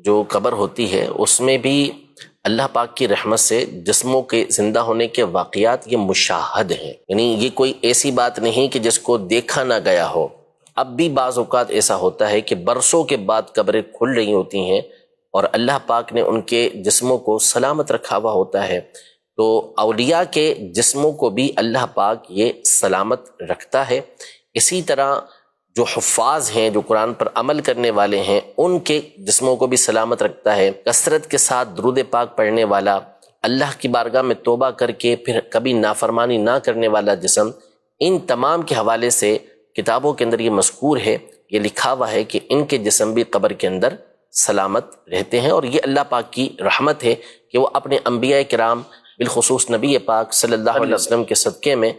جو قبر ہوتی ہے اس میں بھی اللہ پاک کی رحمت سے جسموں کے زندہ ہونے کے واقعات یہ مشاہد ہیں، یعنی یہ کوئی ایسی بات نہیں کہ جس کو دیکھا نہ گیا ہو۔ اب بھی بعض اوقات ایسا ہوتا ہے کہ برسوں کے بعد قبریں کھل رہی ہوتی ہیں اور اللہ پاک نے ان کے جسموں کو سلامت رکھا ہوا ہوتا ہے، تو اولیاء کے جسموں کو بھی اللہ پاک یہ سلامت رکھتا ہے۔ اسی طرح جو حفاظ ہیں، جو قرآن پر عمل کرنے والے ہیں، ان کے جسموں کو بھی سلامت رکھتا ہے۔ کثرت کے ساتھ درود پاک پڑھنے والا، اللہ کی بارگاہ میں توبہ کر کے پھر کبھی نافرمانی نہ کرنے والا جسم، ان تمام کے حوالے سے کتابوں کے اندر یہ مذکور ہے، یہ لکھا ہوا ہے کہ ان کے جسم بھی قبر کے اندر سلامت رہتے ہیں، اور یہ اللہ پاک کی رحمت ہے کہ وہ اپنے انبیاء کرام بالخصوص نبی پاک صلی اللہ علیہ وسلم کے صدقے میں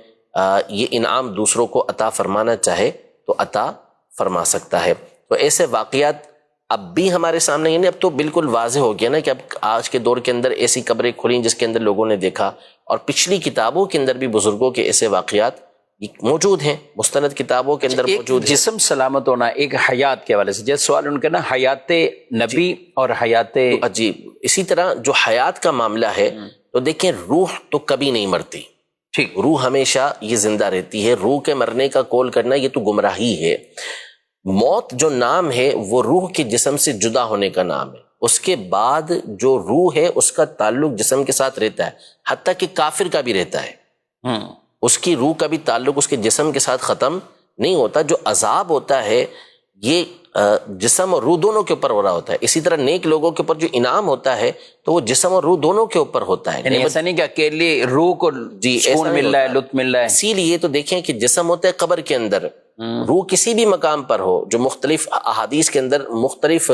یہ انعام دوسروں کو عطا فرمانا چاہے تو عطا فرما سکتا ہے۔ تو ایسے واقعات اب بھی ہمارے سامنے، یعنی اب تو بالکل واضح ہو گیا نا کہ اب آج کے دور کے اندر ایسی قبریں کھلیں جس کے اندر لوگوں نے دیکھا، اور پچھلی کتابوں کے اندر بھی بزرگوں کے ایسے واقعات موجود ہیں، مستند کتابوں کے اندر موجود ہیں۔ جسم سلامت ہونا ایک حیات کے حوالے سے، جیسے سوال ان کا نا حیات نبی اور حیات عجیب، اسی طرح جو حیات کا معاملہ ہے تو دیکھیں روح تو کبھی نہیں مرتی، ٹھیک، روح ہمیشہ یہ زندہ رہتی ہے۔ روح کے مرنے کا قول کرنا یہ تو گمراہی ہے۔ موت جو نام ہے وہ روح کے جسم سے جدا ہونے کا نام ہے، اس کے بعد جو روح ہے اس کا تعلق جسم کے ساتھ رہتا ہے، حتیٰ کہ کافر کا بھی رہتا ہے، اس کی روح کا بھی تعلق اس کے جسم کے ساتھ ختم نہیں ہوتا۔ جو عذاب ہوتا ہے یہ جسم اور روح دونوں کے اوپر ہو رہا ہوتا ہے۔ اسی طرح نیک لوگوں کے اوپر جو انعام ہوتا ہے تو وہ جسم اور روح دونوں کے اوپر ہوتا ہے، یعنی ایسا نہیں کہ اکیلے روح کو سکون مل رہا ہے، لطف مل رہا ہے۔ اسی لیے تو دیکھیں کہ جسم ہوتا ہے قبر کے اندر، روح کسی بھی مقام پر ہو، جو مختلف احادیث کے اندر مختلف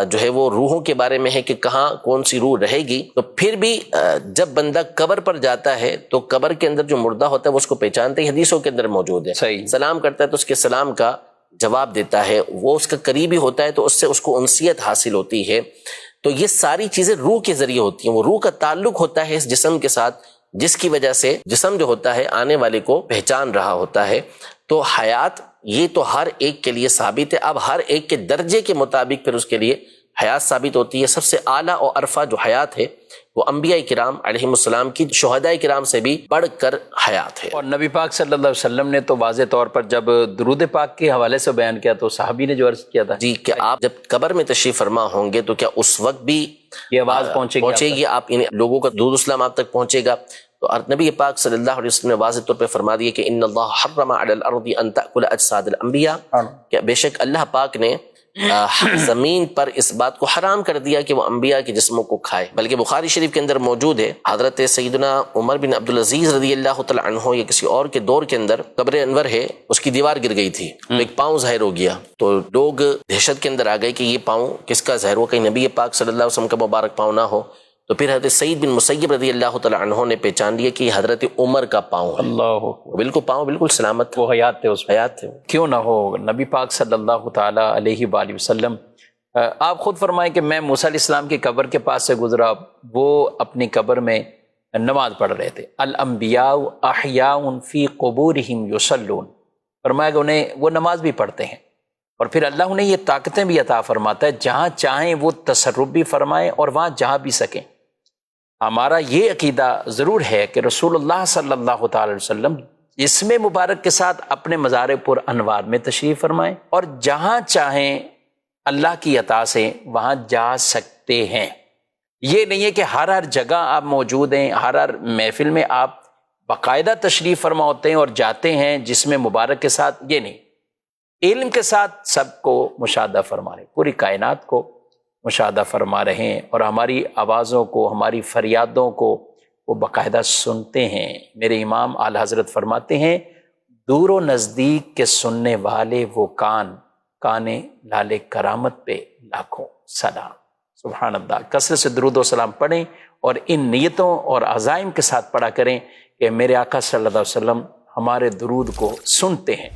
جو ہے وہ روحوں کے بارے میں ہے کہ کہاں کون سی روح رہے گی، تو پھر بھی جب بندہ قبر پر جاتا ہے تو قبر کے اندر جو مردہ ہوتا ہے وہ اس کو پہچانتے ہی، حدیثوں کے اندر موجود ہے، صحیح، سلام کرتا ہے تو اس کے سلام کا جواب دیتا ہے، وہ اس کا قریبی ہوتا ہے تو اس سے اس کو انسیت حاصل ہوتی ہے۔ تو یہ ساری چیزیں روح کے ذریعے ہوتی ہیں، وہ روح کا تعلق ہوتا ہے اس جسم کے ساتھ، جس کی وجہ سے جسم جو ہوتا ہے آنے والے کو پہچان رہا ہوتا ہے۔ تو حیات یہ تو ہر ایک کے لیے ثابت ہے، اب ہر ایک کے درجے کے مطابق پھر اس کے لیے حیات ثابت ہوتی ہے۔ سب سے اعلیٰ اور عرفہ جو حیات ہے وہ انبیاء کرام علیہم السلام کی، شہداء کرام سے بھی بڑھ کر حیات ہے۔ اور نبی پاک صلی اللہ علیہ وسلم نے تو واضح طور پر جب درود پاک کے حوالے سے بیان کیا تو صحابی نے جو عرض کیا تھا جی کہ آپ جب قبر میں تشریف فرما ہوں گے تو کیا اس وقت بھی یہ آواز پہنچے گی، آپ ان لوگوں کا درود اسلام آپ تک پہنچے گا؟ تو نبی پاک صلی اللہ علیہ وسلم نے واضح طور پہ فرما دیا کہ ان اللہ حرم علی الارض ان تأکل اجساد الانبیاء، کہ بے شک اللہ پاک نے زمین پر اس بات کو حرام کر دیا کہ وہ انبیاء کے جسموں کو کھائے۔ بلکہ بخاری شریف کے اندر موجود ہے، حضرت سیدنا عمر بن عبدالعزیز رضی اللہ تعالی عنہ یا کسی اور کے دور کے اندر قبر انور ہے، اس کی دیوار گر گئی تھی، ایک پاؤں ظاہر ہو گیا، تو لوگ دہشت کے اندر آ گئے کہ یہ پاؤں کس کا ظاہر ہوا، کہیں نبی پاک صلی اللہ علیہ وسلم کا مبارک پاؤں نہ ہو۔ تو پھر حضرت سعید بن مسیب رضی اللہ تعالی عنہ نے پہچان لیا کہ یہ حضرت عمر کا پاؤں ہے، اللہ بالکل پاؤں بالکل سلامت تھا، وہ حیات تھے، اس حیات تھے۔ کیوں نہ ہو نبی پاک صلی اللہ تعالی علیہ وآلہ وسلم، آپ خود فرمائیں کہ میں موسیٰ علیہ السلام کی قبر کے پاس سے گزرا، وہ اپنی قبر میں نماز پڑھ رہے تھے۔ الانبیاء احیاء فی قبورہم یصلون، فرمایا کہ انہیں وہ نماز بھی پڑھتے ہیں، اور پھر اللہ انہیں یہ طاقتیں بھی عطا فرماتا ہے، جہاں چاہیں وہ تصرف بھی فرمائیں اور وہاں جہاں بھی سکیں۔ ہمارا یہ عقیدہ ضرور ہے کہ رسول اللہ صلی اللہ تعالی وسلم جسم مبارک کے ساتھ اپنے مزار پر انوار میں تشریف فرمائیں، اور جہاں چاہیں اللہ کی عطا سے وہاں جا سکتے ہیں۔ یہ نہیں ہے کہ ہر جگہ آپ موجود ہیں، ہر محفل میں آپ باقاعدہ تشریف فرما ہوتے ہیں اور جاتے ہیں جسم مبارک کے ساتھ، یہ نہیں، علم کے ساتھ سب کو مشاہدہ فرما رہے، پوری کائنات کو مشاہدہ فرما رہے ہیں، اور ہماری آوازوں کو، ہماری فریادوں کو وہ باقاعدہ سنتے ہیں۔ میرے امام اعلی حضرت فرماتے ہیں، دور و نزدیک کے سننے والے وہ کان، کانے لالے کرامت پہ لاکھوں سلام۔ سبحان اللہ، کثرت سے درود و سلام پڑھیں اور ان نیتوں اور عزائم کے ساتھ پڑھا کریں کہ میرے آقا صلی اللہ علیہ وسلم ہمارے درود کو سنتے ہیں۔